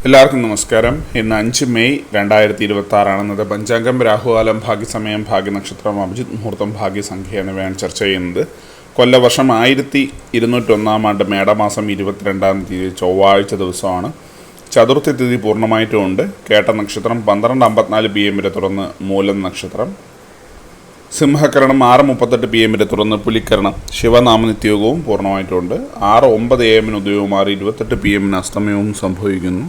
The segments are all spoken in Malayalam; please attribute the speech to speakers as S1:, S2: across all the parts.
S1: എല്ലാവർക്കും നമസ്കാരം. ഇന്ന് 5 മെയ് 2026 ഇന്നത്തെ പഞ്ചാംഗം രാഹുകാലം, ഭാഗ്യസമയം, ഭാഗ്യനക്ഷത്രം, അഭിജിത് മുഹൂർത്തം, ഭാഗ്യസംഖ്യ എന്നിവയാണ് ചർച്ച ചെയ്യുന്നത്. കൊല്ലവർഷം 1201 ആണ്ട് മേടമാസം 22 തീയതി ചൊവ്വാഴ്ച ദിവസമാണ്. ചതുർത്ഥി തിഥി പൂർണ്ണമായിട്ടുമുണ്ട്. കേട്ട നക്ഷത്രം 12:54 PM വരെ തുറന്ന് മൂലം നക്ഷത്രം. സിംഹകരണം 6:38 PM വരെ തുറന്ന് പുലിക്കരണം. ശിവനാമനിത്യയോഗവും പൂർണ്ണമായിട്ടുണ്ട്. 6:09 AM ഉദയവും 6:28 PM അസ്തമയവും സംഭവിക്കുന്നു.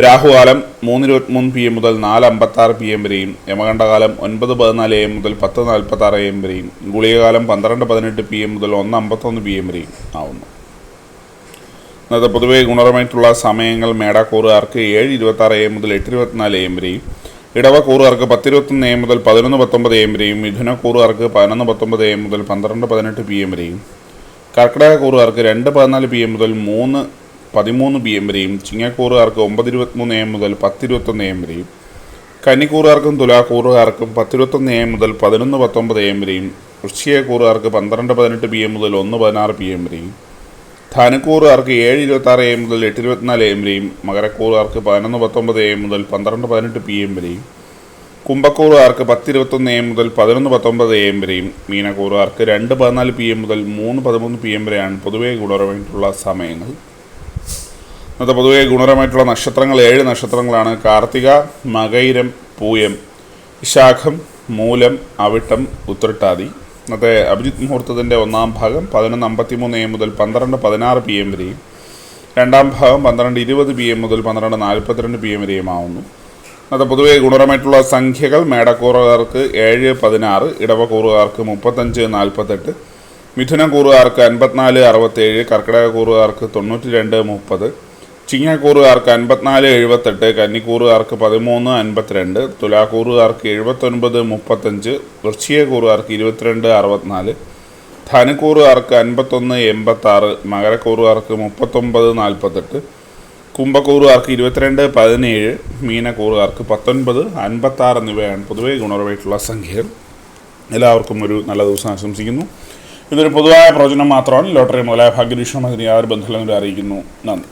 S1: രാഹുകാലം 3:23 PM മുതൽ 4:56 PM വരെയും, യമകണ്ഠകാലം 9:14 AM മുതൽ 10:46 AM വരെയും, ഗുളികകാലം 12:18 PM മുതൽ 1:51 PM വരെയും ആവുന്നു. ഇന്നത്തെ പൊതുവെ ഗുണപരമായിട്ടുള്ള സമയങ്ങൾ മേടക്കൂറുകാർക്ക് 7:26 AM മുതൽ 8:24 AM വരെയും, ഇടവക്കൂറുകാർക്ക് 10:21 AM മുതൽ 11:19 AM വരെയും, മിഥുനക്കൂറുകാർക്ക് 11:19 AM മുതൽ 12:18 PM വരെയും, കർക്കിടകക്കൂറുകാർക്ക് 2:14 PM മുതൽ 3:13 PM വരെയും, ചിങ്ങക്കൂറുകാർക്ക് 9:23 AM മുതൽ 10:21 AM വരെയും, കന്നിക്കൂറുകാർക്കും തുലാക്കൂറുകാർക്കും 10:21 AM മുതൽ 11:19 AM വരെയും, വൃശ്ചികക്കൂറുകാർക്ക് 12:18 PM മുതൽ 1:16 PM വരെയും, ധനുക്കൂറുകാർക്ക് 7:26 AM മുതൽ 8:24 AM വരെയും, മകരക്കൂറുകാർക്ക് 11:19 AM മുതൽ 12:18 PM വരെയും, കുംഭക്കൂറുകാർക്ക് 10:21 AM മുതൽ 11:19 AM വരെയും, മീനക്കൂറുകാർക്ക് 2:14 PM മുതൽ 3:13 PM വരെയാണ് പൊതുവെ ഗുണപരമായിട്ടുള്ള സമയങ്ങൾ. ഇന്നത്തെ പൊതുവെ ഗുണപരമായിട്ടുള്ള നക്ഷത്രങ്ങൾ 7 നക്ഷത്രങ്ങളാണ്. കാർത്തിക, മകയിരം, പൂയം, വിശാഖം, മൂലം, അവിട്ടം, ഉത്രട്ടാതി. ഇന്നത്തെ അഭിജിത് മുഹൂർത്തത്തിൻ്റെ ഒന്നാം ഭാഗം 11:53 AM മുതൽ 12:16 PM വരെയും, രണ്ടാം ഭാഗം 12:20 PM മുതൽ 12:42 PM വരെയും ആവുന്നു. ഇന്നത്തെ പൊതുവെ ഗുണപരമായിട്ടുള്ള സംഖ്യകൾ മേടക്കൂറുകാർക്ക് 7:16, ഇടവക്കൂറുകാർക്ക് 35:48, മിഥുനക്കൂറുകാർക്ക് 54:67, കർക്കിടകക്കൂറുകാർക്ക് 92:30, ചിങ്ങക്കൂറുകാർക്ക് 54:78, കന്നിക്കൂറുകാർക്ക് 13:52, തുലാക്കൂറുകാർക്ക് 79:35, വൃശ്ചികക്കൂറുകാർക്ക് 22:64, ധനുക്കൂറുകാർക്ക് 51:86, മകരക്കൂറുകാർക്ക് 39:48, കുംഭക്കൂറുകാർക്ക് 22:17, മീനക്കൂറുകാർക്ക് 19:56 എന്നിവയാണ് പൊതുവെ ഗുണപരമായിട്ടുള്ള സംഖ്യകൾ. എല്ലാവർക്കും ഒരു നല്ല ദിവസം ആശംസിക്കുന്നു. ഇതൊരു പൊതുവായ പ്രവചനം മാത്രമാണ്. ലോട്ടറി മുതലായ ഭാഗ്യരീക്ഷണം അതിന് യാതൊരു ബന്ധങ്ങളും അറിയിക്കുന്നു. നന്ദി.